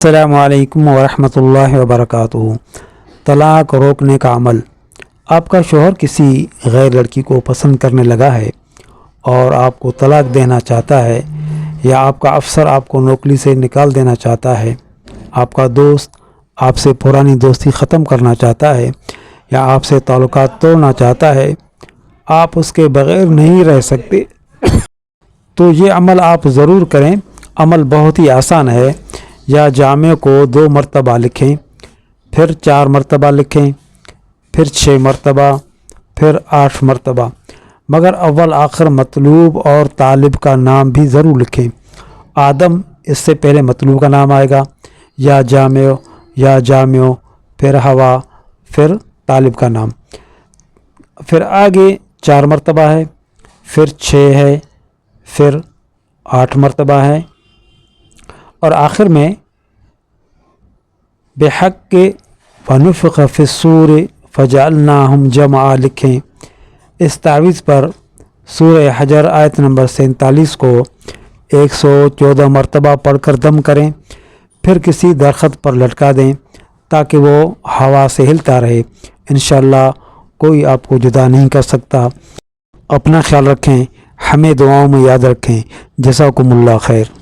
السلام علیکم ورحمۃ اللہ وبرکاتہ۔ طلاق روکنے کا عمل۔ آپ کا شوہر کسی غیر لڑکی کو پسند کرنے لگا ہے اور آپ کو طلاق دینا چاہتا ہے، یا آپ کا افسر آپ کو نوکری سے نکال دینا چاہتا ہے، آپ کا دوست آپ سے پرانی دوستی ختم کرنا چاہتا ہے، یا آپ سے تعلقات توڑنا چاہتا ہے، آپ اس کے بغیر نہیں رہ سکتے، تو یہ عمل آپ ضرور کریں۔ عمل بہت ہی آسان ہے۔ یا جامع کو 2 مرتبہ لکھیں، پھر 4 مرتبہ لکھیں، پھر 6 مرتبہ، پھر 8 مرتبہ، مگر اول آخر مطلوب اور طالب کا نام بھی ضرور لکھیں۔ آدم اس سے پہلے مطلوب کا نام آئے گا، یا جامع، پھر ہوا، پھر طالب کا نام، پھر آگے 4 مرتبہ ہے، پھر 6 ہے، پھر 8 مرتبہ ہے، اور آخر میں بحق ونفخ فی الصور فجعلناہم جمعا لکھیں۔ اس تعویذ پر سورہ حجر آیت نمبر 47 کو 114 مرتبہ پڑھ کر دم کریں، پھر کسی درخت پر لٹکا دیں تاکہ وہ ہوا سے ہلتا رہے۔ انشاءاللہ کوئی آپ کو جدا نہیں کر سکتا۔ اپنا خیال رکھیں، ہمیں دعاؤں میں یاد رکھیں۔ جزاکم اللہ خیر۔